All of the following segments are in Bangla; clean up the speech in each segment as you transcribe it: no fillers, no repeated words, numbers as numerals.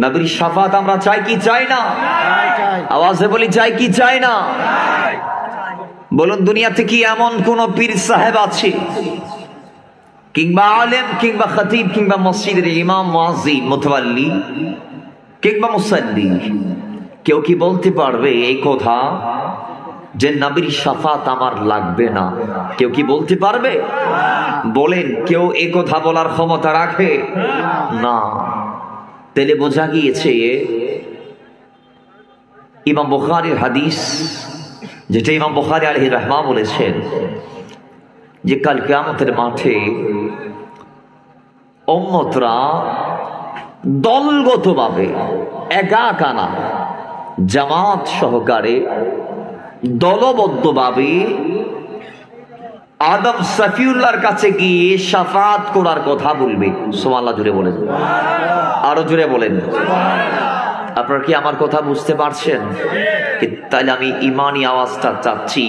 নবীর শাফাত আমরা চাই কি চাই না? আওয়াজে বলি চাই কি চাই না? বলুন, দুনিয়াতে কি এমন কোন পীর সাহেব আছে কিংবা আলেম কিংবা খতিব কিংবা মসজিদের ইমাম মুয়াজ্জিন মুতাওয়াল্লি কিংবা মুসাল্লি কেউ কি বলতে পারবে এই কথা যে নবীর শাফাত আমার লাগবে না? কেউ কি বলতে পারবে? বলেন, কেউ এই কথা বলার ক্ষমতা রাখে না। তাহলে বোঝা গিয়েছে ইমাম বুখারীর হাদিস, যেটা ইমাম বুখারী আলাইহির রাহমাহ বলেছেন যে কাল কিয়ামতের মাঠে উম্মতরা দলগতভাবে একাকানা জামাত সহকারে দলবদ্ধভাবে আদম সফিউল্লাহর কাছে গিয়ে শাফাত করার কথা বলবে। সুবহানাল্লাহ জুড়ে বলেন, আরো জুড়ে বলেন। আপনারা কি আমার কথা বুঝতে পারছেন? তাহলে আমি ইমানি আওয়াজটা চাচ্ছি,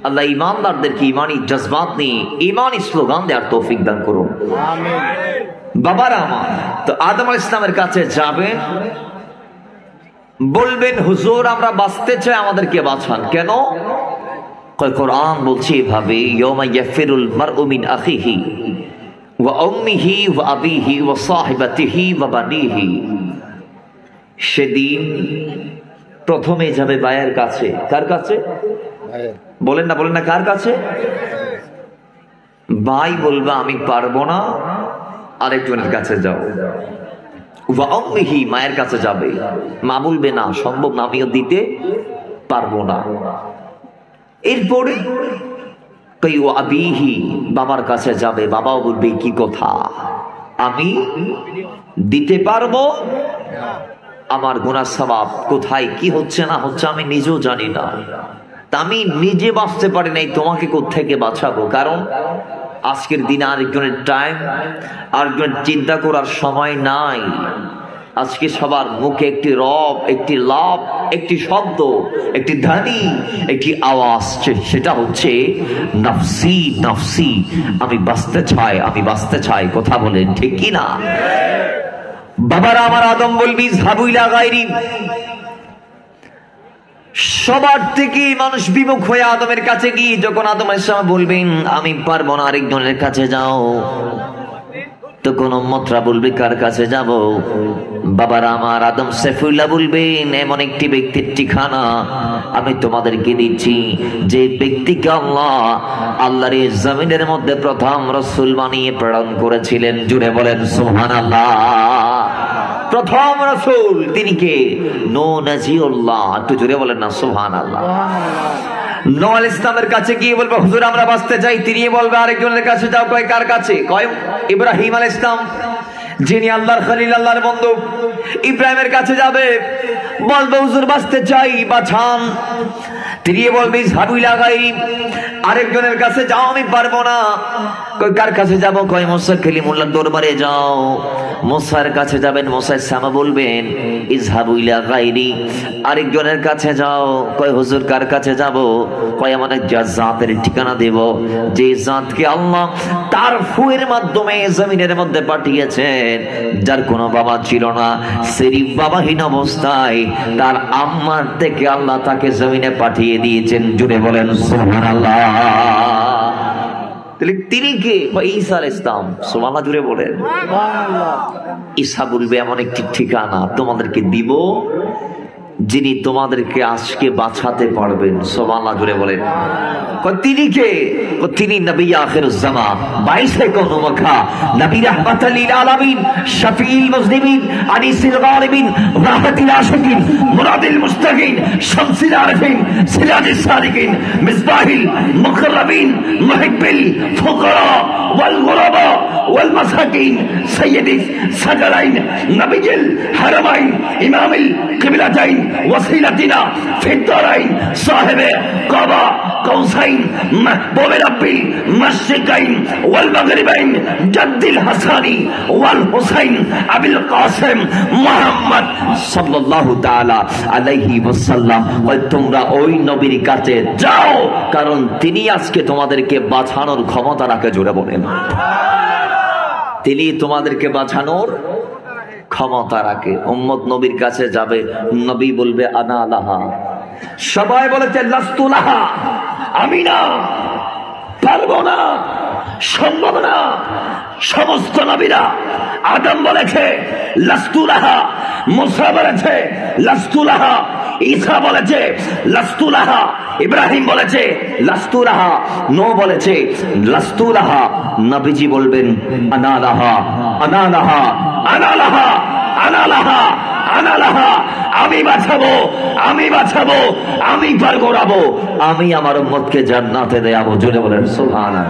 আল্লাহ ইমানদারদেরকে ইমানি জজবাত নিয়ে ইমানি স্লোগান দেওয়ার তৌফিক দান করুন। বাবারা আমার, তো আদম আলাইহিস সালামের কাছে যাবেন, বলবেন হুজুর আমরা বাঁচতে চাই, আমাদেরকে বাঁচান। কেন? কোরআন বলছে এভাবে, ইয়াউমা ইয়াফিরুল মারউ মিন আখিহি ওয়া উম্মিহি ওয়া আবিহি ওয়া সাহিবাতিহি ওয়া বানিহি। সেদিন প্রথমে যাবে ভাইয়ের কাছে। কার কাছে? বলেন না, বলেন না, কার কাছে? ভাই বলবে আমি পারবো না, আরেকজনের কাছে যাও। ওয়া উম্মিহি, মায়ের কাছে যাবে, মা বলবে না সম্ভব না, আমিও দিতে পারবো না। এরপরে ওয়া আবিহি, বাবার কাছে যাবে, বাবাও বলবে কি কথা, আমি দিতে পারবো, আমার গুনাহ সওয়াব কোথায় কি হচ্ছে না হচ্ছে আমি নিজেও জানি না, তা আমি নিজে বাঁচতে পারি নাই, তোমাকে কোত্থেকে বাঁচাবো? কারণ আজকের দিনে আরেকজনের টাইম, আরেকজনের চিন্তা করার সময় নাই। আজকে সবার মুখে একটি রব, একটি লাভ, একটি শব্দ, একটি ধ্বনি, একটি আওয়াজ, সেটা হচ্ছে নফসি নফসি, আমি বাঁচতে চাই, আমি বাঁচতে চাই। কথা বলেন ঠিক কি না? বাবারা আমার, আদম বলবি যাবু ইলা গায়রি, সবার থেকে মানুষ বিমুখ হয়ে আদমের কাছে গিয়ে যখন আদম আলাইহিস সালাম বলবেন আমি পারবো না, আরেকজনের কাছে যাও, তখন উম্মতরা বলবে কার কাছে যাব? বাবারা আমার, আদম সফিউল্লাহ বলবেন এমন একটি ব্যক্তির ঠিকানা আমি তোমাদেরকে দিচ্ছি, যে ব্যক্তিকে আল্লাহর এই জমিনের মধ্যে প্রথম রাসূল বানিয়ে প্রেরণ করেছিলেন। জুড়ে বলেন সুবহানাল্লাহ। প্রথম রাসূল তিনি কে? নূহ নজিউল্লাহ। একটু জুড়ে বলেন না সুবহানাল্লাহ। নূহ আলাইহিস সালামের কাছে গিয়ে বলবে হুজুর আমরা বাঁচতে চাই, তিনি বলবে আরেকজনের কাছে যাও। কয় কার কাছে? কয় ইব্রাহিম আলাইহিস সালাম, যিনি আল্লাহর খলিল, আল্লাহর বন্ধু, ইব্রাহিমের কাছে যাবে, বলবে হুজুর বাঁচতে চাই, বাঁচান। তিনি বলবে যাবু ইলা গায়রি, আরেকজনের কাছে যাও, আমি পারবো না। কয় কার কাছে যাব? কয় মুসা কালিমুল্লাহর দরবারে যাও। মুসার কাছে যাবেন, মুসা সামা বলবেন ইযহাবু ইলা গায়রি, আরেকজনের কাছে যাও। কয় হুজুর কার কাছে যাব? কয় আমার জাতের ঠিকানা দেব, যে জাতকে আল্লাহ তার ফুয়ের মাধ্যমে জমিনের মধ্যে পাঠিয়েছেন, যার কোনো বাবা ছিল না, শরীফ বাবাহীন অবস্থায় তার আম্মার থেকে আল্লাহ তাকে জমিনে পাঠিয়ে দিয়েছেন। জুড়ে বলেন সুবহানাল্লাহ। তাহলে তিনি কে? ঈসা আলাইহিস সালাম। সুবহানাল্লাহ জুড়ে বলেন। ঈসা বলবে এমন একটি ঠিকানা তোমাদেরকে দিব, যিনি তোমাদেরকে আজকে বাঁচাতে পারবেন। সুবহানাল্লাহ জুড়ে বলেন। তিনি কে? তিনি নবী আখিরুজ জামান, বাইশে কোন মক্কা, নবী রাহমাতাল লিল আলামিন, শাফিউল মুজনিবিন, আনিসুল গালিবিন, রাহমাতুল আশিকিন, মুরাদুল মুস্তাকিন, শামসুল আরিফিন, সিরাজুস সালিকিন, মিসবাহুল মুকাররাবিন, মুহিব্বুল ফুকারা ওয়াল গুরাবা ওয়াল মাসাকিন, সাইয়্যিদুস সাকালাইন, নবীজুল হারামাইন, ইমামুল কিবলাতাইন, ওয়াসিলাতিনা ফিদ্দারাইন, সাহেবে কাবা কৌসাইন, মাহবুবে রাব্বিল মাশরিকাইন ওয়াল মাগরিবাইন, জাদ্দিল হাসানি ওয়াল হুসাইন, আবুল কাসিম মুহাম্মদ সাল্লাল্লাহু তাআলা আলাইহি ওয়াসাল্লাম। তোমরা ওই নবীর কাছে যাও, কারণ তিনি আজকে তোমাদেরকে বাঁচানোর ক্ষমতা রাখে। জোরে বলেন, তিনি তোমাদেরকে বাঁচানোর ক্ষমতা রাখে। উম্মত নবীর কাছে যাবে, নবী বলবে আনা লাহা। সবাই বলেছে লাস্তু লাহা, আমি না, পারবো না, সম্ভব না। সমস্ত নবীরা, আদম বলেছে লাস্তু লাহা, মুসা বলেছে লাস্তু লাহা, ঈসা বলেছে লাস্তু লাহা, ইব্রাহিম বলেছে লাস্তু লাহা, নূহ বলেছে লাস্তু লাহা। নবীজি বলবেন আনা লাহা, আনা লাহা, আনা লাহা, আনা লাহা, আনা লাহা। আমি বাঁচাবো, আমি বাঁচাবো, আমি পার করাবো, আমি আমার উম্মতকে জান্নাতে দেয়াবো। জোরে বলেন সুবহানাল্লাহ।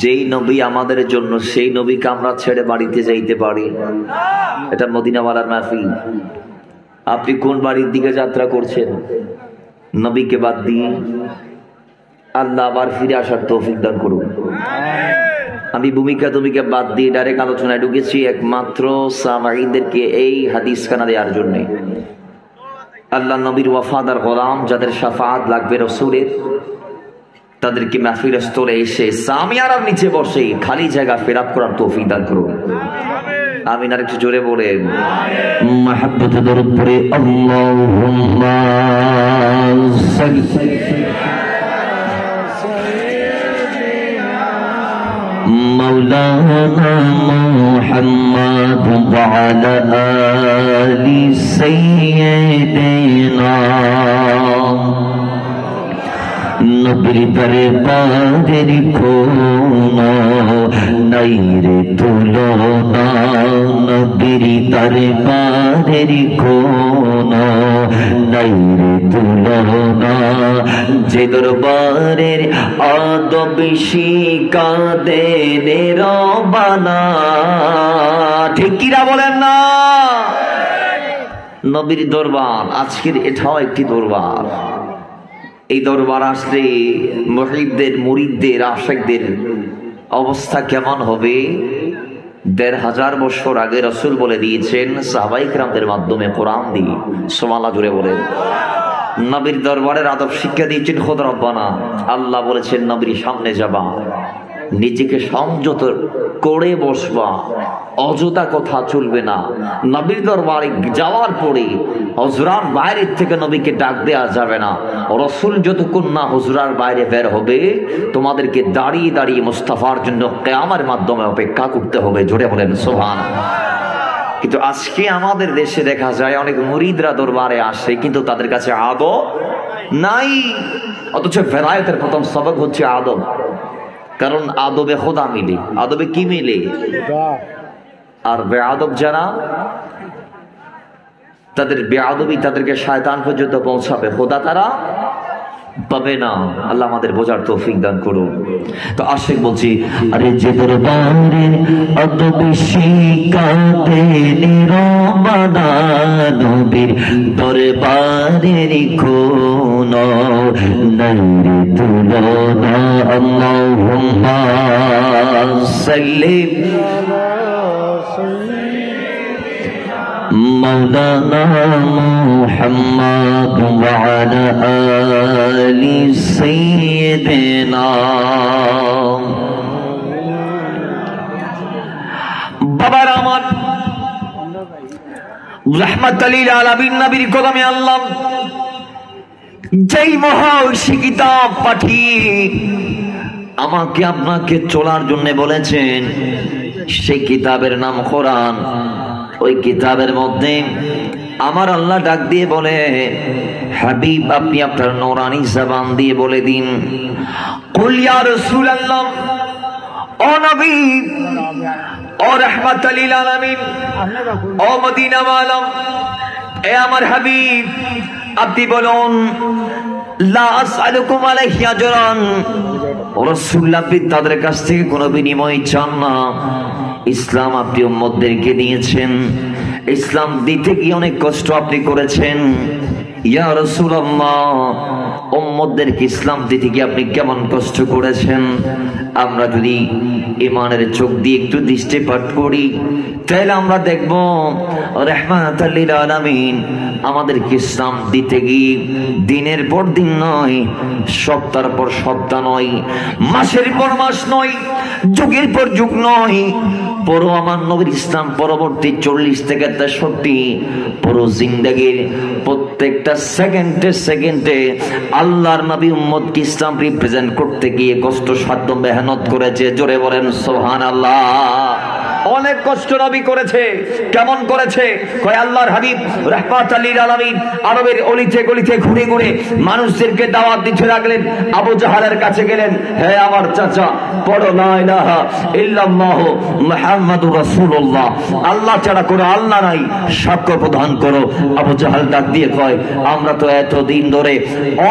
যেই নবী আমাদের জন্য, সেই নবীকে আমরা ছেড়ে বাড়িতে যাইতে পারি? এটা মদিনাওয়ালার মাহফিল। আপনি কোন বাড়ির দিকে যাত্রা করছেন? নবীকে বাদ দিয়ে। আল্লাহ আবার ফিরে আসার তৌফিক দান করুন। আমি ভূমিকা তুমিকে বাদ দিয়ে ডাইরেক্ট আলোচনায় ঢুকেছি একমাত্র সামাঈদেরকে এই হাদিস খানা দেওয়ার জন্য। আল্লাহ নবীর ওয়াফাদার গোলাম, যাদের শাফাআত লাগবে রাসূলের, তাদেরকে মাহফিল স্থলে এসে সামিয়ার নিচে বসে খালি জায়গা ফেরাপ করার তৌফিক দান করুন। আমিন। আর একটু জোরে বলেন মহব্বত দরুদ পড়ে আল্লাহুম্মা সাল্লি মাওলানা মুহাম্মদ ওয়া আলা আলি সাইয়্যিদিনা। নবীর দরবারের কোনো নাই রে তুলনা, নবীর দরবারের কোনো নাই রে তুলনা। যে দরবারের আদব শিকাদের রবানা। ঠিক কিনা বলেন না? নবীর দরবার, আজকের এটাও একটি দরবার। এই দরবার আসলে মুহিবদের, মুরিদদের, আশিকদের অবস্থা কেমন হবে? ১৫০০ বছর আগে রাসূল বলে দিয়েছেন সাহাবায়ে কেরামদের মাধ্যমে, কোরআন দিয়ে। সুবহানাল্লাহ জুড়ে বলেন। নবীর দরবারের আদব শিক্ষা দিয়েছেন খোদ রব্বানা। আল্লাহ বলেছেন নবীর সামনে যাবা, নিজেকে সংযত করে বসবা, অযথা কথা চলবে না। নবীর দরবারে যাওয়ার পরে হুজরার বাইরে থেকে নবীকে ডাক দেওয়া যাবে না। রাসূল যতক্ষণ না হুজরার বাইরে বের হবে, তোমাদেরকে দাঁড়িয়ে দাঁড়িয়ে মুস্তাফার জন্য কিয়ামের মাধ্যমে অপেক্ষা করতে হবে। জোরে বলেন সুবহানাল্লাহ। কিন্তু আজকে আমাদের দেশে দেখা যায় অনেক মুরিদরা দরবারে আসে, কিন্তু তাদের কাছে আদব নাই। অথচ ভেলায়েতের প্রথম সবক হচ্ছে আদব। কারণ আদবে খোদা মিলে। আদবে কি মিলে? আর বেআদব যারা, তাদের বেআদবি তাদেরকে শয়তান পর্যন্ত পৌঁছাবে, খোদা তারা পাবে না। আল্লাহ আমাদের বোঝার তৌফিক দান করুন। তো আশিক বলছি, আরে যে দরবারে আদব শিকাদের রবানা, নবীর দরবারের কোনো নাই রে তুলনা। আল্লাহুম্মা সাল্লি মাওলানা মুহাম্মদ ওয়া আলা আলি সাইয়্যিদিনা। বাবার আমার রাহমাতুল লিল আলামিন নবীর কদমে আল্লাহ যেই মহার্ষি কিতাব পাঠিয়ে আমাকে আপনাকে চলার জন্য বলেছেন, সেই কিতাবের নাম কোরআন। ওই কিতাবের মধ্যে আমার আল্লাহ ডাক দিয়ে বলে, হাবিব আপনি আপনার নূরানি জবান দিয়ে বলে দিন, কুল ইয়া রাসূলুল্লাহ, ও নবী, ও রাহমাতুল লিল আলামিন, ও মদিনা ওয়ালা, এ আমার হাবিব আপনি বলুন, লা আসআলুকুম আলাইহি আজরান। রাসূল আপনি তাদের কাছ থেকে কোনো বিনিময় চান না। ইসলাম আপনি উম্মতদেরকে দিয়েছেন, ইসলাম দিতে গিয়ে অনেক কষ্ট আপনি করেছেন। ইয়া রাসূলুল্লাহ, উম্মতদেরকে ইসলাম দিতে গিয়ে আপনি কেমন কষ্ট করেছেন? আমরা যদি ঈমানের চোখ দিয়ে একটু দৃষ্টিপাত করি, তাহলে আমরা দেখব রাহমাতুল লিল আলামিন আমাদেরকে ইসলাম দিতে গিয়ে দিনের পর দিন নয়, সপ্তাহের পর সপ্তাহ নয়, মাসের পর মাস নয়, যুগের পর যুগ নয়, পুরো আমার নবীর ইসলাম পরবর্তী 40 থেকে 63 পুরো জিন্দেগির প্রত্যেকটা সেকেন্ডে সেকেন্ডে আল্লাহর নবী উম্মতকে ইসলাম রিপ্রেজেন্ট করতে গিয়ে কষ্টসাধ্য মেহনত করেছে। জোরে বলেন সুবহানাল্লাহ। অনেক কষ্ট নবী করেছে। কেমন করেছে? কয় আল্লাহর হাবিব রাহমাতুল লিল আলামিন আরবের অলিতে গলিতে ঘুরে ঘুরে মানুষদেরকে দাওয়াত দিতে লাগলেন। আবু জাহালের কাছে গেলেন, হে আমার চাচা, পড়ো লা ইলাহা ইল্লাল্লাহ মুহাম্মাদুর রাসূলুল্লাহ, আল্লাহ ছাড়া কোনো আল্লাহ নাই, সাক্ষ্য প্রদান করো। আবু জাহাল ডাক দিয়ে কয়, আমরা তো এতদিন ধরে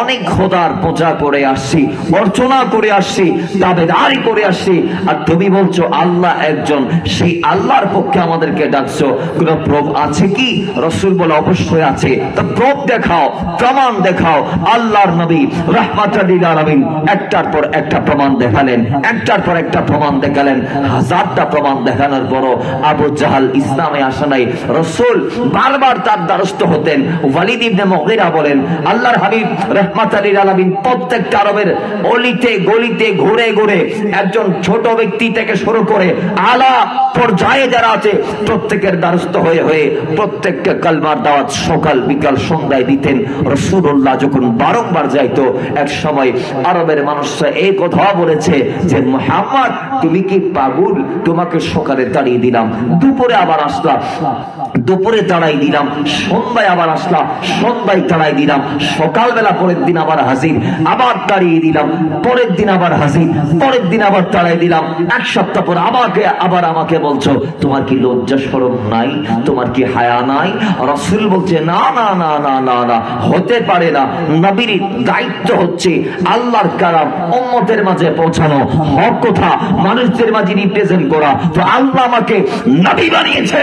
অনেক খোদার পূজা করে আসছি, অর্চনা করে আসছি, তাবেদারি করে আসছি, আর তুমি বলছো আল্লাহ একজন, সেই আল্লাহর পক্ষে আমাদেরকে ডাকছো, কোন প্রুফ আছে কি? রাসূল বলে, অবশ্যই আছে। তা প্রুফ দেখাও, প্রমাণ দেখাও। আল্লাহর নবী রাহমাতুল লিল আলামিন একটার পর একটা প্রমাণ দেখালেন, একটার পর একটা প্রমাণ দেখালেন। হাজারটা প্রমাণ দেখানোর পরও আবু জাহাল ইসলামে আসা নাই। রাসূল বারবার তার দ্বারস্থ হতেন। ওয়ালিদ ইবনে মুগীরা বলেন, আল্লাহর হাবিব রাহমাতুল লিল আলামিন প্রত্যেকটা আরবের অলিতে গলিতে ঘুরে ঘুরে একজন ছোট ব্যক্তি থেকে শুরু করে আলা পর্যায়ে যারা আছে প্রত্যেকের দ্বারস্থ হয়ে হয়ে প্রত্যেককে কালমার দাওয়াত সকাল বিকাল সন্ধ্যায় দিতেন। রাসূলুল্লাহ যখন বারংবার যাইতো, এক সময় আরবের মানুষরা এই কথা বলেছে যে, মুহাম্মদ তুমি কি পাগল? তোমাকে সকালে তাড়িয়ে দিলাম, দুপুরে আবার আসলাম, দুপুরে তাড়াই দিলাম, সন্ধ্যায় আবার আসলাম, সন্ধ্যায় তাড়াই দিলাম, সকালবেলা পরের দিন আবার হাজির, আবার তাড়িয়ে দিলাম, পরের দিন আবার হাজির, পরের দিন আবার তাড়াই দিলাম, এক সপ্তাহ পর আবার আমাকে বলছো তোমার কি লজ্জা শরম নাই? তোমার কি হায়া নাই? রাসূল বলছে, না না না না না না, হতে পারে না। নবীর দায়িত্ব হচ্ছে আল্লাহর কালাম উম্মতের মাঝে পৌঁছানো, হক কথা মানুষদের মাঝে রিপ্রেজেন্ট করা। তো আল্লাহ আমাকে নবী বানিয়েছে।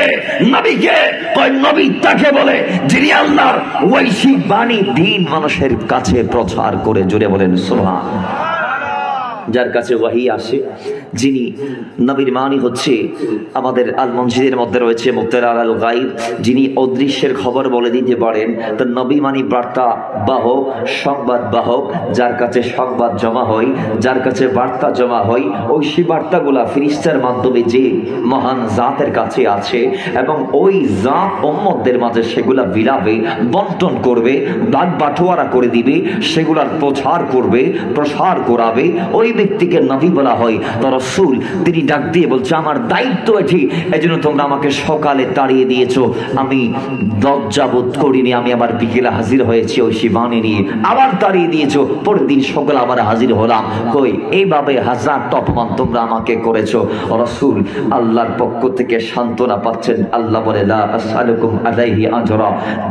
নবীকে কয় নবী তাকে বলে যিনি আল্লাহর ঐশিক বাণী দিন মানুষের কাছে প্রচার করে। জোরে বলেন সুবহানাল্লাহ। যার কাছে ওয়াহি আসে, যিনি নবীর মানি হচ্ছে আমাদের আল মনজিদের মধ্যে রয়েছে মুত্তালা আল গায়ব, যিনি অদৃশ্যের খবর বলে দিতে পারেন। তো নবী মানি বার্তা বাহক, সংবাদ বাহক, যার কাছে সংবাদ জমা হয়, যার কাছে বার্তা জমা হয়, ওই সেই বার্তাগুলা ফেরেশতার মাধ্যমে যে মহান জাতের কাছে আছে এবং ওই জাত উম্মতদের মাঝে সেগুলা বিলাবে, বন্টন করবে, ভাগ বাটোয়ারা করে দিবে, সেগুলার প্রচার করবে, প্রসার করাবে, ওই ব্যক্তিকে নবী বলা হয়। তো রাসূল তিনি ডাক দিয়ে বলছে, আমার দায়িত্ব এটি, এজন্য তোমরা আমাকে সকালে তাড়িয়ে দিয়েছো, আমি লজ্জাবোধ করিনি, আমি আবার বিকেলে হাজির হয়েছি ওই শিবানী নিয়ে, আবার তাড়িয়ে দিয়েছো, পরের দিন সকালে আবার হাজির হলাম। কই এইভাবে হাজারটা অপমান তোমরা আমাকে করেছো। রাসূল আল্লাহর পক্ষ থেকে সান্ত্বনা পাচ্ছেন। আল্লাহ বলে, লা আসআলুকুম আলাইহি আজরা,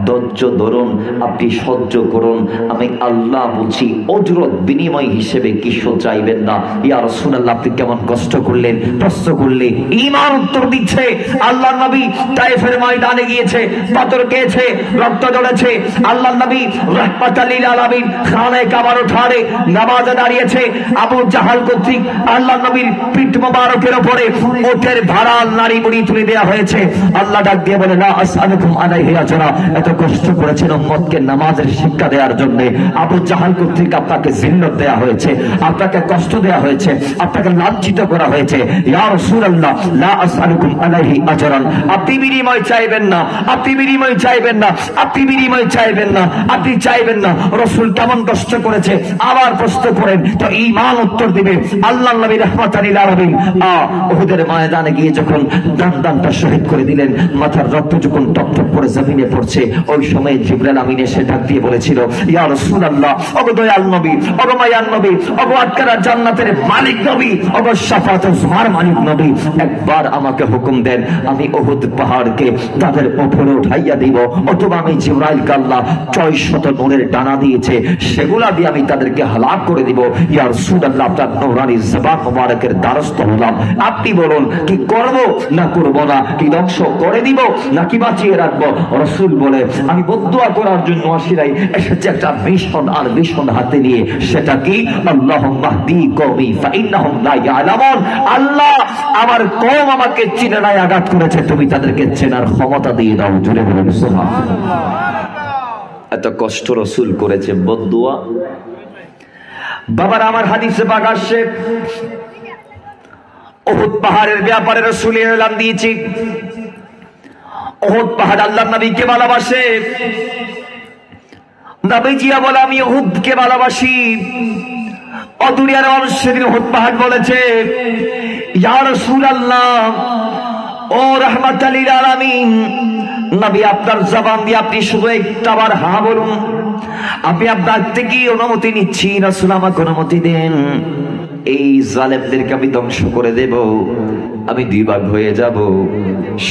ধৈর্য ধরুন, আপনি সহ্য করুন, আমি আল্লাহ বলছি অজরত বিনিময় হিসেবে কিছু চাইবেন না। ইয়া রাসূলুল্লাহ, আপনি কেমন কষ্ট করলেন? প্রশ্ন করলে ঈমান উত্তর দিচ্ছে। আল্লাহর নবী তায়েফের ময়দানে গিয়েছে, পাথর খেয়েছে, রক্ত ঝরেছে। আল্লাহর নবী রাহমাতুল লিল আলামিন খানায়ে কাবার উঠানে নামাজে দাঁড়িয়েছে। আবু জাহাল কর্তৃক আল্লাহর নবীর পিঠ মোবারকের উপরে ওটের ভাড়াল নারী মুড়ি তুলে দেওয়া হয়েছে। আল্লাহ ডাক দিয়ে বলে, লা আসআলুকুম আলাইহি আজরা, এত কষ্ট করেছেন উম্মতকে নামাজের শিক্ষা দেওয়ার জন্য। আবু জাহাল কর্তৃক আপনাকে জিল্লত দেওয়া হয়েছে, আপনাকে কষ্ট দেওয়া হয়েছে, আপনাকে লাঞ্ছিত করা হয়েছে। ইয়া রাসূলুল্লাহ, লা আসআলুকুম আলাইহি আজরান, আপনি বিনিময় চাইবেন না, আপনি বিনিময় চাইবেন না, আপনি বিনিময় চাইবেন না, আপনি চাইবেন না। রাসূল কেমন কষ্ট করেছে আবার প্রশ্ন করেন, তো ঈমান উত্তর দিবে। আল্লাহর নবী রাহমাতুল লিল আলামিন উহুদের ময়দানে গিয়ে যখন দানটা শহীদ করে দিলেন, মাথার রক্ত যখন টপটপ করে জমিনে পড়ছে, ওই সময় জিবরাইল আমিন এসে ডাক দিয়ে বলেছিল, ইয়া রাসূলুল্লাহ, ওগো দয়াল নবী, ওগো মায়ার নবী, ওগো আটকারা জান্নাতের মালিক নবী, ওগো শাফাত ওয়াসমার মালিক নবী, একবার আমাকে হুকুম দেন, আমি উহুদ পাহাড়কে তাদের উপরে উঠাইয়া দিব, অথবা আমি জিবরাইলকে আল্লাহ 600 নূরের ডানা দিয়েছে, সেগুলা দিয়ে আমি তাদেরকে হালাক করে দিব। ইয়া রাসূলুল্লাহ, আপনার নূরানি জবান মুবারকের দ্বারস্থ হলাম, আপনি বলুন কি করব না করব না, কি ধ্বংস করে দিব নাকি বাঁচিয়ে রাখবো? রাসূল বলে, আমি বদদুয়া করার জন্য আসি নাই, এসেছে একটা মিশন, আর মিশন হাতে নিয়ে। সেটা কি? আল্লাহুম্মা হদি কওমি ফাইন্নাহুম লা ইয়ালামুন, আল্লাহ আমার কওম আমাকে চিনে নাই, আঘাত করেছে, তুমি তাদেরকে চেনার ক্ষমতা দিয়ে দাও। জোরে বলুন সুবহানাল্লাহ। এত কষ্ট রাসূল করেছে, বদদুয়া। বাবার আমার হাদিসে পাক আসছে, উহুদ পাহাড়ের ব্যাপারে রাসূল এলান দিয়েছে, উহুদ পাহাড় আল্লাহর নবীকে ভালোবাসে। নবীজিয়া বলে আমি উহুদকে ভালোবাসি। অদুনিয়ার মানুষ সেদিন উহুদ পাহাড় বলেছে, ইয়া রাসূলুল্লাহ, ও রাহমাতাল লিল আলামিন, নবী আপনার জবান দিয়ে আপনি শুধু একটাবার হ্যাঁ বলুন, আমি আপনার থেকে অনুমতি নিচ্ছি, রাসূল আমাকে অনুমতি দেন, এই জালেমদেরকে আমি ধ্বংস করে দেব, আমি দুই ভাগ হয়ে যাব,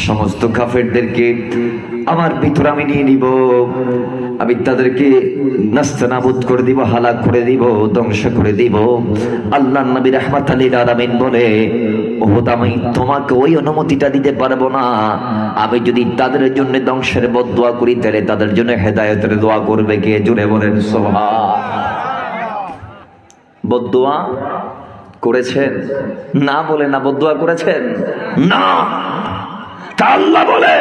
সমস্ত কাফেরদেরকে আমার ভিতরে আমি নিয়ে নিব, আমি তাদেরকে নাস্তানাবুদ করে দিব, হালাক করে দিব, ধ্বংস করে দিব। আল্লাহর নবী রাহমাতাল লিল আলামিন বলে, উহুদ আমি তোমাকে ওই অনুমতিটা দিতে পারবো না, আমি যদি তাদের জন্য ধ্বংসের বদদুয়া করি তাহলে তাদের জন্য হেদায়েতের দোয়া করবে কে? জোরে বলেন সুবহান। বদদুয়া করেছেন না? বলে না বদদুয়া করেছেন না। তা আল্লাহ বলে,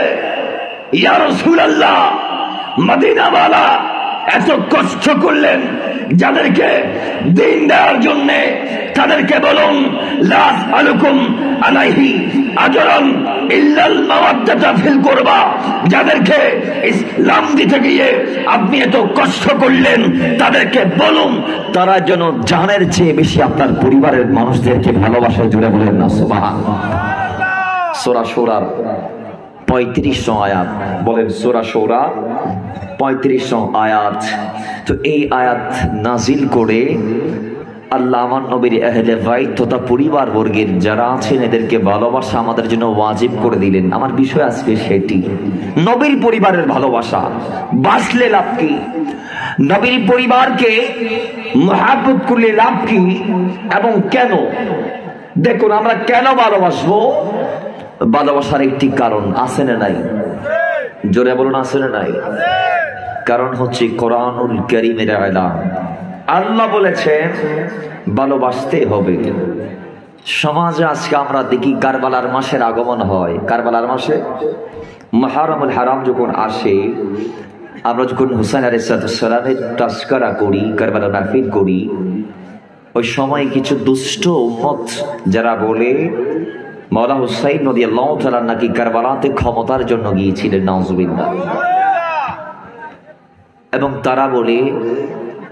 ইয়া রাসূলুল্লাহ, মদিনাওয়ালা এত কষ্ট করলেন যাদেরকে দিন দেওয়ার জন্য, তাদেরকে বলুন লা আসআলুকুম আলাইহি আজরান ইল্লাল মাওয়াদ্দাতা ফিল কুরবা, যাদেরকে ইসলাম দিতে গিয়ে আপনি এত কষ্ট করলেন তাদেরকে বলুন তারা যেন জানের চেয়ে বেশি আপনার পরিবারের মানুষদেরকে ভালোবাসে। জোরে বলেন না সুবহানাল্লাহ। সূরা শূরার 35 আয়াত, বলেন সূরা শূরা 35 আয়াত। তো এই আয়াত নাজিল করে আল্লাহ আমার নবীর আহলে বাইত তথা পরিবার বর্গের যারা আছেন এদেরকে ভালোবাসা আমাদের জন্য ওয়াজিব করে দিলেন। আমার বিষয় আজকে সেটি, নবীর পরিবারের ভালোবাসা। বাঁচলে লাভ কি? নবীর পরিবারকে মহব্বত করলে লাভ কি এবং কেন? দেখুন আমরা কেন ভালোবাসবো? ভালোবাসার একটি কারণ আছে না নাই? জোরে বলুন আছে না নাই? কারণ হচ্ছে কোরআনুল কারীমের এলান। আল্লাহ বলেছেন ভালোবাসতে হবে। সমাজে আজকে আমরা দেখি কারবালার মাসের আগমন হয়, কারবালার মাসে মুহররমুল হারাম যখন আসে, আমরা যখন হুসাইন আলাইহিস সালামের তাজকিরা করি, কারবালা নাফিল করি, ওই সময় কিছু দুষ্ট উম্মত যারা বলে মাওলানা হুসাইন রাদিয়াল্লাহু তাআলা নাকি কারবালাতে ক্ষমতার জন্য গিয়েছিলেন, নাউজুবিল্লাহ। এবং তারা বলে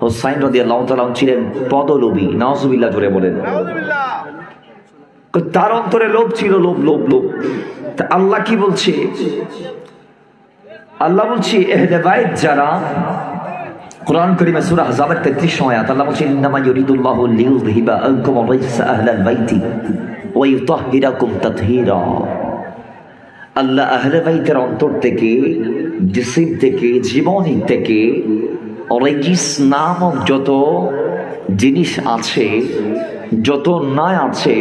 হুসাইন রাদিয়াল্লাহু তাআলা ছিলেন পদলোভী, নাউজুবিল্লাহ। জোরে বলেন নাউজুবিল্লাহ। তার অন্তরে লোভ ছিল, লোভ লোভ লোভ। তা আল্লাহ কি বলছে? আল্লাহ বলছে আহলে বাইত যারা, কোরআন কারীমে সূরা আহজাবের 33 আয়াত, আল্লাহ বলছে ইন্নামা ইউরিদুল্লাহু লিইউযহিবা আনকুম রাইসা আহলাল বাইতি ওয়া ইউতাহহিরাকুম তাতহীরা। আল্লাহ আহলে বাইতের অন্তর থেকে, জিসিম থেকে, জীবনী থেকে রিজিস নামক যত জিনিস আছে, যত ন্যায় আছে,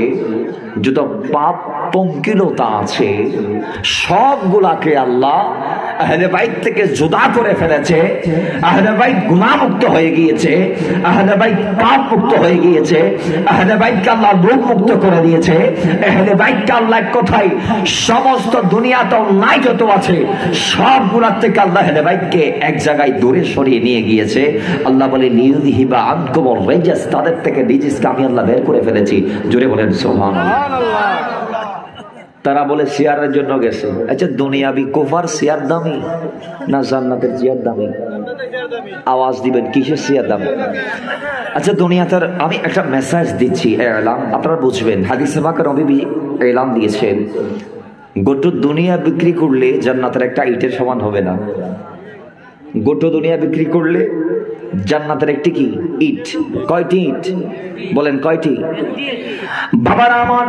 যত পাপ পঙ্কিলতা আছে, সবগুলাকে আল্লাহ আহলে বাইত থেকে জুদা করে ফেলেছে। আহলে বাইত গুনাহমুক্ত হয়ে গিয়েছে, আহলে বাইত পাপ মুক্ত হয়ে গিয়েছে, আহলে বাইতকে আল্লাহ রোগ মুক্ত করে দিয়েছে। আহলে বাইতকে আল্লাহ এক কথায় সমস্ত দুনিয়াতে অন্যায় যত আছে সবগুলার থেকে আল্লাহ আহলে বাইতকে এক জায়গায় দূরে সরিয়ে নিয়ে গিয়েছে। আল্লাহ বলে লিইউযহিবা আনকুম রাইজাস, তাদের থেকে রিজিসকে আমি আল্লাহ বের করে ফেলেছি। জোরে বলেন সুবহানাল্লাহ। তারা বলে শেয়ারের জন্য গেছে। আচ্ছা দুনিয়াবি কুফার শেয়ার দামি না জান্নাতের চেয়ার দামি? আওয়াজ দিবেন কিসের শেয়ার দামি? আচ্ছা দুনিয়াতে আমি একটা মেসেজ দিচ্ছি, এলান আপনারা বুঝবেন। হাদিসে পাকে নবী এলান দিয়েছেন গোটা দুনিয়া বিক্রি করলে জান্নাতের একটা ইটের সমান হবে না। গোটা দুনিয়া বিক্রি করলে জান্নাতের একটি কি ইট? কয়টি ইট? বলেন কয়টি? বাবারা আমার,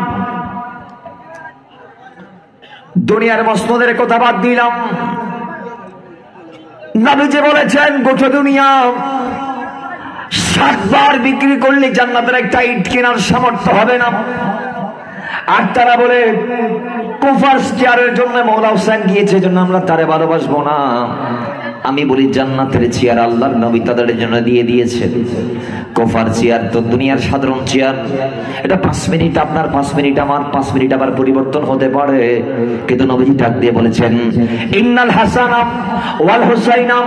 দুনিয়ার মসনদের কথা বাদ দিলাম, নবীজি বলেছেন গোটা দুনিয়া 7 বার বিক্রি করলে জান্নাতের একটা ইট কেনার সামর্থ্য হবে না। আর তারা বলে কুফার চেয়ারের জন্য মওলা হোসেন গিয়েছে, জন্য আমরা তারে ভালোবাসবো না। আমি বলি জান্নাতের চেয়ার আল্লাহর নবী তাদের জন্য দিয়ে দিয়েছেন। কফার চেয়ার তো দুনিয়ার সাধারণ চেয়ার, এটা 5 মিনিট আপনার, 5 মিনিট আমার, 5 মিনিট আবার পরিবর্তন হতে পারে। কিন্তু নবীজি ডাক দিয়ে বলেছেন, ইন্নাল হাসানা ওয়াল হুসাইনা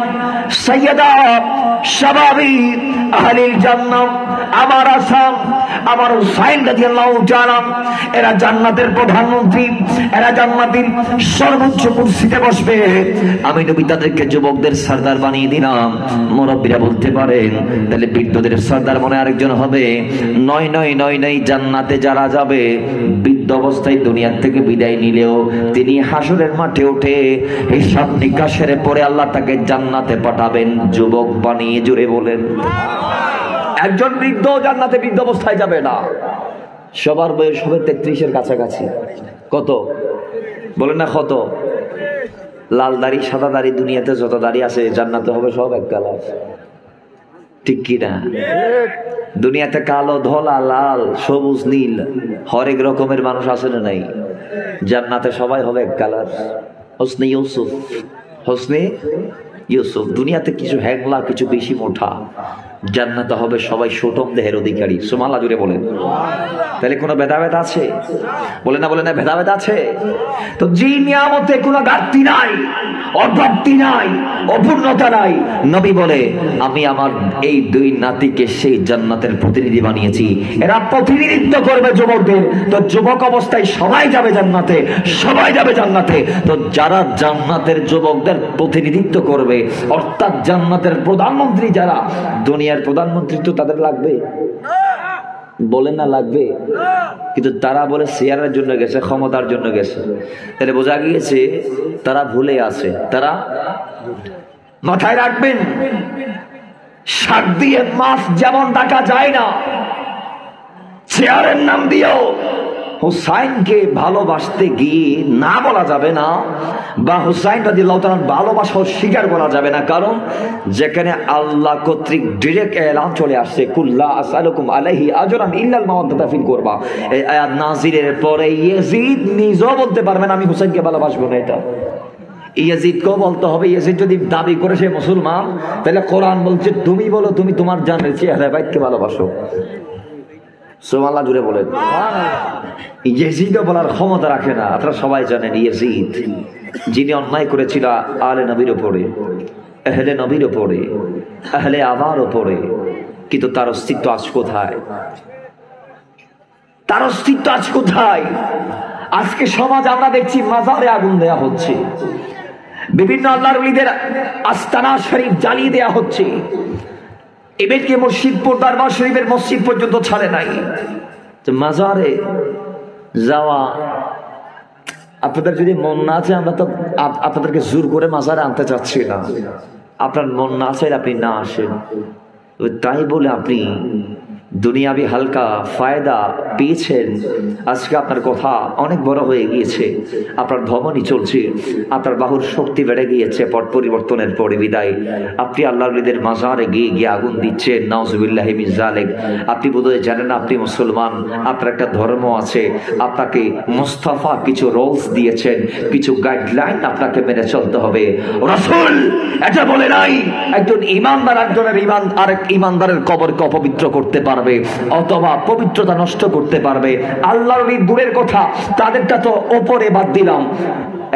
সাইয়্যিদা শাবাবি আহলিল জান্নাহ। আমার হাসান আমার হুসাইন রাদিয়াল্লাহু তাআলা এরা জান্নাতের প্রধানমন্ত্রী, এরা জান্নাতের সর্বোচ্চ কুরসিতে বসবে। আমি নবী তাদেরকে যুবকদের সরদার বানিয়ে দিলাম। মুরব্বীরা বলতে পারেন তাহলে বৃদ্ধদের সরদার মনে আরেকজন হবে? নয় নয় নয় নয়, জান্নাতে যারা যাবে বৃদ্ধ অবস্থায় দুনিয়া থেকে বিদায় নিলেও তিনি হাসরের মাঠে উঠে হিসাব নিকাশের পরে আল্লাহ তাকে জান্নাতে পাঠাবেন যুবক বানিয়ে। জুড়ে বলেন। একজন বৃদ্ধ জান্নাতে বৃদ্ধ অবস্থায় যাবে না। সবার বয়স হবে 33-এর কাছাকাছি। কত বলেন না? কত? লাল দাড়ি সাদা দাড়ি, দুনিয়াতে যত দাড়ি আছে জান্নাতে হবে সব এক কালার, ঠিক কি না? দুনিয়াতে কালো, ধলা, লাল, সবুজ, নীল হরেক রকমের মানুষ আছে না নাই? জান্নাতে সবাই হবে এক কালার। হোসনে ইউসুফ, হোসনে ইউসুফ। দুনিয়াতে কিছু হ্যাংলা, কিছু বেশি মোটা, জান্নাতে হবে সবাই সুঠম দেহের অধিকারী। সুবহানাল্লাহ জুড়ে বলেন। তাহলে কোনো ভেদাভেদ আছে? বলে না, বলে না, ভেদাভেদ আছে। তো যে নিয়ামতে কোনো ঘাটতি নাই, অভাবতি নাই, অপূর্ণতা নাই, নবী বলে আমি আমার এই 2 নাতিকে সেই জান্নাতের প্রতিনিধি বানিয়েছি। এরা প্রতিনিধিত্ব করবে যুবকদের। তো যুবক অবস্থায় সবাই যাবে জান্নাতে, সবাই যাবে জান্নাতে। তো যারা জান্নাতের যুবকদের প্রতিনিধিত্ব করবে, অর্থাৎ জান্নাতের প্রধানমন্ত্রী যারা, দুনিয়ার প্রধানমন্ত্রী তো তাদের লাগবে, বলেন না লাগবে? কিন্তু তারা বলে শেয়ারের জন্য গেছে, ক্ষমতার জন্য গেছে। তাহলে বোঝা গিয়েছে তারা ভুলে আছে। তারা মাথায় রাখবেন, শাক দিয়ে মাছ যেমন ডাকা যায় না, চেয়ারের নাম দিয়েও হুসাইনকে ভালোবাসতে গিয়ে না বলা যাবে না, বা হুসাইন রাদিয়াল্লাহু তাআলার ভালোবাসা স্বীকার করা যাবে না। কারণ যেখানে আল্লাহ কর্তৃক ডিরেক্ট এলান চলে আসছে, কুল্লা আসআলুকুম আলাইহি আজরান ইল্লাল মাওয়াদ্দাতা ফিল কুরবা, এই আয়াত নাযিলের পরে ইয়াজিদ নিজেও বলতে পারবেন আমি হুসাইনকে ভালোবাসবো না। এটা ইয়াজিদকেও বলতে হবে। ইয়াজিদ যদি দাবি করে সে মুসলমান, তাহলে কোরআন বলছে তুমি বলো তুমি তোমার জানের চেহারা বাইতকে ভালোবাসো। সুবহানাল্লাহ জুড়ে বলেন। ইয়াজিদও বলার ক্ষমতা রাখে না। আপনারা সবাই জানেন ইয়াজিদ যিনি অন্যায় করেছিল আলে নবীর উপরে, আহলে নবীর উপরে, আহলে আবার উপরে, কিন্তু তার অস্তিত্ব আজ কোথায়? তার অস্তিত্ব আজ কোথায়? আজকে সমাজ আমরা দেখছি মাজারে আগুন দেয়া হচ্ছে, বিভিন্ন আল্লাহর ওলিদের আস্তানা শরীফ জ্বালিয়ে দেয়া হচ্ছে, এদেরকে মসজিদ দরবার শরীফের মসজিদ পর্যন্ত ছাড়ে নাই। মাজারে যাওয়া আপনাদের যদি মন না আছে, আমরা তো আপনাদেরকে জোর করে মাজারে আনতে চাচ্ছি না। আপনার মন না আছে আপনি না আসেন। তাই বলে আপনি দুনিয়াবি হালকা ফায়দা পেয়েছেন, আজকে আপনার কথা অনেক বড় হয়ে গিয়েছে, আপনার ধমনী চলছে, আপনার বাহুর শক্তি বেড়ে গিয়েছে পট পরিবর্তনের পরে বিদায় আপনি আল্লাহর ওলিদের মাজারে গিয়ে গিয়ে আগুন দিচ্ছেন। নাউজুবিল্লাহি মিন যালিক। আপনি বোধহয় জানেন না আপনি মুসলমান, আপনার একটা ধর্ম আছে, আপনাকে মুস্তাফা কিছু রুলস দিয়েছেন, কিছু গাইডলাইন আপনাকে মেনে চলতে হবে। রাসূল এটা বলে নাই একজন ইমানদার একজনের ইমান আরেক ইমানদারের কবরকে অপবিত্র করতে পারবে অথবা পবিত্রতা নষ্ট করতে পারবে। আল্লাহর ওলি দূরের কথা, তাদেরটা তো ওপরে বাদ দিলাম।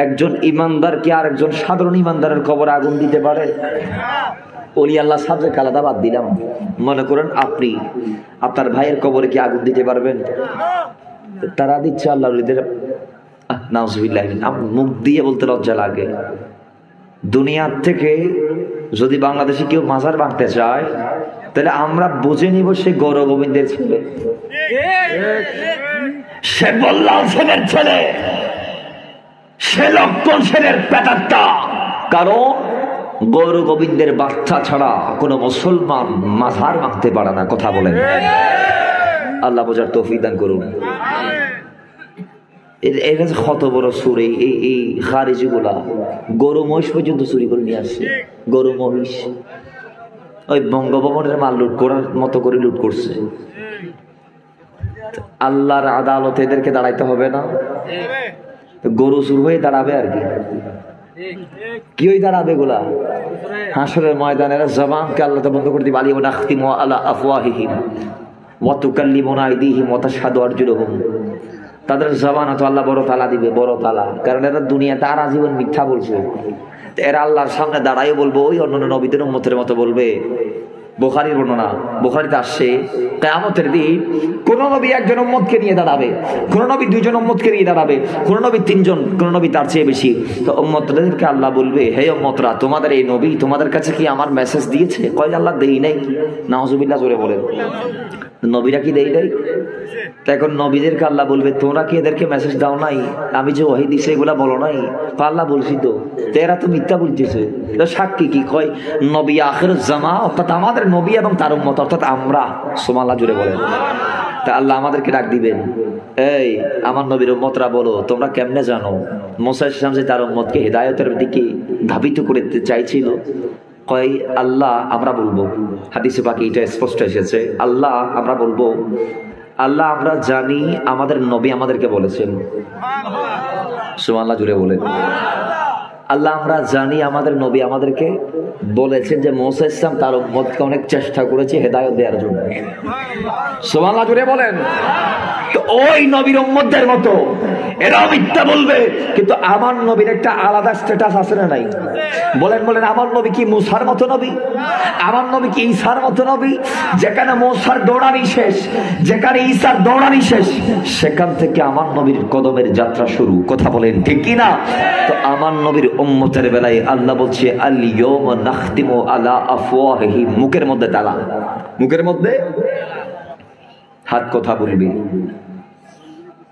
একজন ইমানদার কি আরেকজন সাধারণ ইমানদারের কবরে আগুন দিতে পারে? ওলি আল্লাহ সাবজেক্ট আলাদা বাদ দিলাম। মনে করেন আপনি আপনার ভাইয়ের কবরে কি আগুন দিতে পারবেন? তারা দিচ্ছে আল্লাহর ওলিদের। নাউজুবিল্লাহ, মুখ দিয়ে বলতে লজ্জা লাগে। দুনিয়ার থেকে যদি বাংলাদেশে কেউ মাজার ভাঙতে চায়, তাহলে আমরা বুঝে নিব সে গৌর গোবিন্দের ছেলে, সে বল্লাল সেনের ছেলে, সে লক্ষণ সেনের পেটারটা। কারণ গৌর গোবিন্দের বাচ্চা ছাড়া কোনো মুসলমান মাজার ভাঙতে পারে না। কথা বলেন। আল্লাহ বোঝার তৌফিক দান করুন। এটা কত বড় সুর! এই খারিজি গুলা গরু মহিষ পর্যন্ত চুরি করে নিয়ে আসছে। গরু মহিষ ওই বঙ্গভবনের মাল লুট করার মতো করে লুট করছে। আল্লাহর আদালতে এদেরকে দাঁড়াইতে হবে না? গরু চুর হয়ে দাঁড়াবে আর কি। কি ওই দাঁড়াবে গোলা হাসরের ময়দানের জবানকে আল্লাহ তো বন্ধ করে দিবে। আলিয়া নাখতিমু আলা আফওয়াহিহিম ওয়া তুকাল্লিমুনা আইদিহিম ওয়া তাশহাদু আরজুলুহুম। তাদের জবান তো আল্লাহ বড় তালা দিবে, বড় তালা, কারণ এরা দুনিয়াতে আর আজীবন মিথ্যা বলছে। এরা আল্লাহর সামনে দাঁড়াই বলবো ওই অন্যান্য নবীদের উম্মতের মতো বলবে। বুখারীর বর্ণনা, বুখারীতে আসছে কিয়ামতের দিন কোন নবী একজন উম্মতকে নিয়ে দাঁড়াবে, কোন নবী দুইজন উম্মতকে নিয়ে দাঁড়াবে, কোন নবী তিনজন, কোন নবী তার চেয়ে বেশি। তো উম্মতদেরকে আল্লাহ বলবে, হে উম্মতরা, তোমাদের এই নবী তোমাদের কাছে কি আমার মেসেজ দিয়েছে? কয় আল্লাহ দেই নাই। নাউজুবিল্লাহ জোরে বলেন। নবীরা কি দেই নাই? তো এখন নবীদেরকে আল্লাহ বলবে, তোমরা কি এদেরকে মেসেজ দাও নাই? আমি যে ওহী দিছি এগুলা বলো নাই? আল্লাহ বলছি তো, এরা তো মিথ্যা বলতেছে। সাক্ষী কি কয়? নবী আখিরুজ জামা, অর্থাৎ আমাদের নবী এবং তার উম্মত, অর্থাৎ আমরা। সুবহানাল্লাহ জোরে বলেন। তা আল্লাহ আমাদেরকে ডাক দিবেন, এই আমার নবীর উম্মতরা বলো তোমরা কেমনে জানো মুসা আলাইহিস সালাম যে তার উম্মতকে হিদায়াতের দিকে ধাবিত করতে চাইছিল? কয় আল্লাহ আমরা বলবো, হাদিসে পাকে এটা স্পষ্ট এসেছে, আল্লাহ আমরা বলবো, আল্লাহ আমরা জানি আমাদের নবী আমাদেরকে বলেছেন। সুবহানাল্লাহ জুড়ে বলেন। আল্লাহ আমরা জানি আমাদের নবী আমাদেরকে বলেছেন যে মুসা আলাইহিস সালাম তার উম্মতকে অনেক চেষ্টা করেছে হেদায়েত দেওয়ার জন্য। সুবহানাল্লাহ জুড়ে বলেন। তো ওই নবীর উম্মতদের মতো এরা মিথ্যা বলবে, কিন্তু আমার নবীর একটা আলাদা স্ট্যাটাস আছে না নাই? বলেন বলেন, আমার নবী কি মুসার মতো নবী? আমার নবী কি ঈসার মতো নবী? যেখানে মুসার দৌড়ানি শেষ, যেখানে ঈসার দৌড়ানি শেষ, সেখান থেকে আমার নবীর কদমের যাত্রা শুরু। কথা বলেন ঠিক কি না? তো আমার নবীর উম্মতের বেলায় আল্লাহ বলছে, আল ইয়াউমা নাখতিমু আলা আফওয়াহিহিম, মুখের মধ্যে তালা, মুখের মধ্যে হাত কথা বলবি,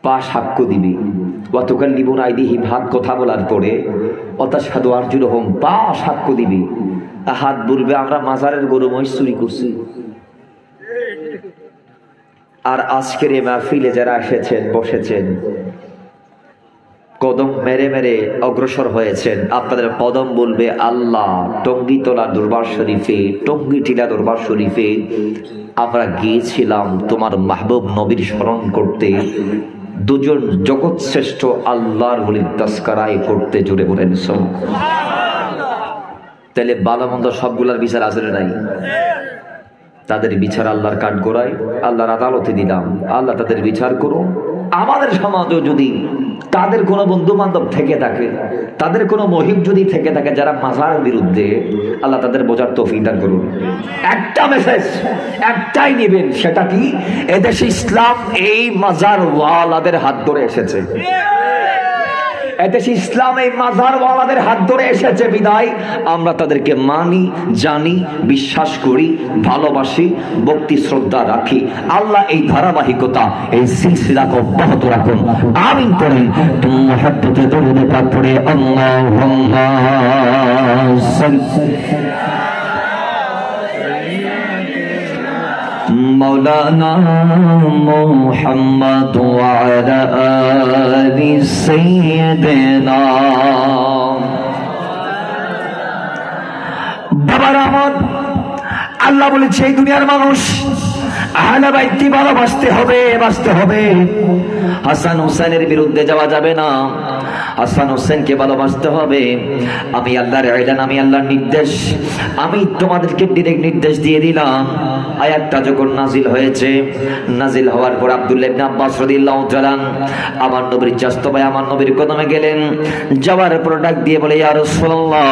পা সাক্ষ্য দিবি, ওয়া তুকাল্লিমুনা আইদিহিম, হাত কথা বলার পরে, ওয়া তাশহাদু আরজুলুহুম, পা সাক্ষ্য দিবি, হাত বলবে আমরা মাজারের গরু মহিষ চুরি করছি। আর আজকের এই মাহফিলে যারা এসেছেন বসেছেন, কদম মেরে মেরে অগ্রসর হয়েছেন, আপনাদের কদম বলবে আল্লাহ টঙ্গিতলা দরবার শরীফে, টঙ্গিটিলা দরবার শরীফে আমরা গিয়েছিলাম তোমার মাহবুব নবীর স্মরণ করতে, দুজন জগৎ শ্রেষ্ঠ আল্লাহর ওলির তাসকারায় করতে। জুড়ে বলেন তাহলে ভালো মন্দ সবগুলার বিচার আসলে নাই? তাদের বিচার আল্লাহর কাঠগড়ায়, আল্লাহর আদালতে দিলাম, আল্লাহ তাদের বিচার করুন। আমাদের সমাজও যদি তাদের কোনো বন্ধু বান্ধব থেকে থাকে, তাদের কোনো মহিব যদি থেকে থাকে যারা মাজারের বিরুদ্ধে, আল্লাহ তাদের বোঝার তৌফিক দান করুন। একটা মেসেজ একটাই নেবেন, সেটা কি? এদেশে ইসলাম এই মাজার ওয়ালাদের হাত ধরে এসেছে। এদেশে ইসলাম এই মাজার ওয়ালাদের হাত ধরে এসেছে বিদায় আমরা তাদেরকে মানি, জানি, বিশ্বাস করি, ভালোবাসি, ভক্তি শ্রদ্ধা রাখি। আল্লাহ এই ধারাবাহিকতা, এই সিলসিলাকে অব্যাহত রাখুন। আমিন করেন। তুমি মুহাব্বতে দরুদ পাক পড়ে আল্লাহুম্মা মৌলানা মুহাম্মদ ওয়া আলা আলি সাইয়্যিদিনা। বাবার আমার আল্লাহ বলেছে এই দুনিয়ার মানুষ আহলে বাইতকে ভালোবাসতে হবে, বাঁচতে হবে। হাসান হুসাইনের বিরুদ্ধে যাওয়া যাবে না, হাসান হুসেনকে ভালোবাসতে হবে। আমি আল্লাহর এলান, আমি আল্লাহর নির্দেশ, আমি তোমাদেরকে ডাইরেক্ট নির্দেশ দিয়ে দিলাম। আয়াতটা যখন নাজিল হয়েছে, নাজিল হওয়ার পর আব্দুল্লাহ ইবনে আব্বাস রাদিয়াল্লাহু তাআলা আমার নবীর চাচতো ভাই আমার নবীর কদমে গেলেন। যাওয়ার পর ডাক দিয়ে বলে, ইয়া রাসূলুল্লাহ,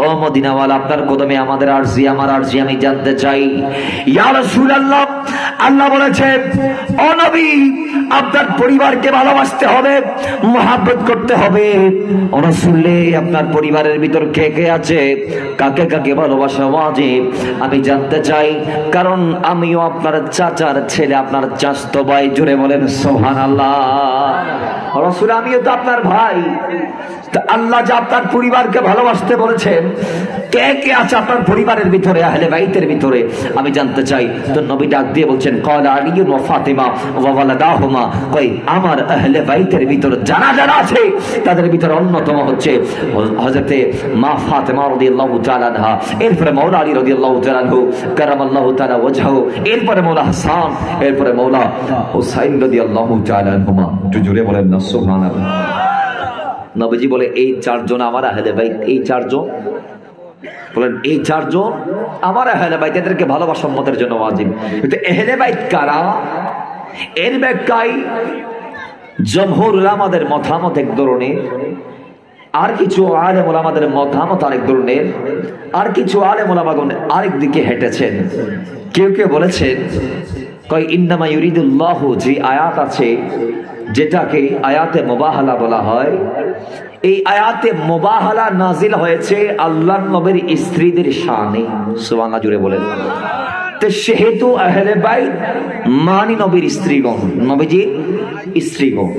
ও মদিনাওয়ালা, আপনার কদমে আমাদের আরজি, আমার আরজি আমি জানতে চাই। ইয়া রাসূলুল্লাহ, আল্লাহ বলেছে ও নবী, আপনার পরিবারকে ভালোবাসতে হবে, মুহাব্বত করতে হবে। ও রাসূল, আপনার পরিবারের ভিতর কে কে আছে, কাকে কাকে ভালোবাসা ওয়াজিব আমি জানতে চাই, কারণ আমিও আপনার চাচার ছেলে, আপনার চাচতো ভাই। জোরে বলেন সুবহানাল্লাহ। রাসূল, আমিও তো আপনার ভাই। আল্লাহ যে আপনার পরিবারকে ভালোবাসতে বলেছেন, কে কে আছে আপনার পরিবারের ভিতরে, আহলে বাইতের ভিতরে আমি জানতে চাই। তো নবী ডাক দিয়ে বলছেন, ক্বালা আলী ওয়া ফাতিমা ওয়া ওয়ালাদাহুমা, কই আমার আহলে বাইতের ভিতর যারা যারা আছে তাদের ভিতরে অন্যতম হচ্ছে হযরতে মা ফাতিমা রাদিয়াল্লাহু তাআলা আনহা, এরপরে মাওলা আলী রাদিয়াল্লাহু তাআলা আনহু কারামাল্লাহু তাআলা ওয়াজহু, এরপরে মাওলা হাসান, এরপরে মাওলা হুসাইন রাদিয়াল্লাহু তাআলা আনহুমা। জোরে বলেন না সুবহানাল্লাহ। নবীজি বলে এই চারজন আমার আহলে বাইত। এই চারজন বলেন এই চারজন আমার আহলে বাইত, এদেরকে ভালোবাসা উম্মতের জন্য ওয়াজিব। কিন্তু আহলে বাইত কারা, এর ব্যাখ্যায় জমহুর উলামাদের মতামত এক ধরনের, আর কিছু আলেম উলামাদের মতামত আরেক ধরনের, আর কিছু আলেম উলামাগণ আরেক দিকে হেঁটেছেন। কেউ কেউ বলেছেন কয় ইন্নামা ইউরিদুল্লাহু, যে আয়াত আছে যেটাকে আয়াতে মুবাহালা বলা হয়, এই আয়াতে মুবাহালা নাজিল হয়েছে আল্লাহর নবীর স্ত্রীদের শানে। সুবহানাল্লাহ জুড়ে বলেন। তো সেহেতু আহলে বাইত মানি নবীর স্ত্রীগণ, নবীজির স্ত্রীগণ।